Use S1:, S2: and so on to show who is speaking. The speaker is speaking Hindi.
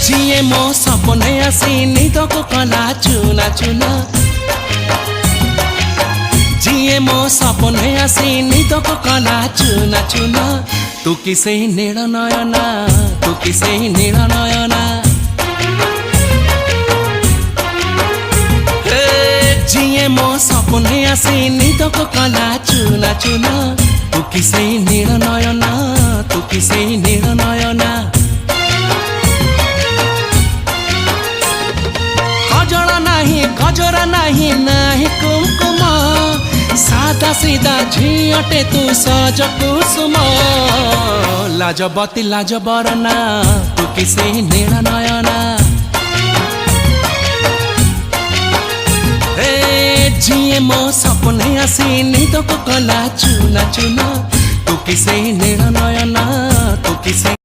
S1: जिए मो सपने आसी निदको कला चुना चुना जिए मो सपने आसी निदको कला चुना चुना तू किसे नील नयना तू किसे नील नयना जिए मो सपने आसी निदको कला चुना चुना तू किसे नील नयना तू किसे नील नयना गजरा नहीं नहीं कुमकुम सादा सीधा झियटे तू सज कुसुम लाजबती लाज बरना तू किसे नील नयना जिए मो सपने आसी निदको कला चुना चुना तू किसे नील नयना तू किसे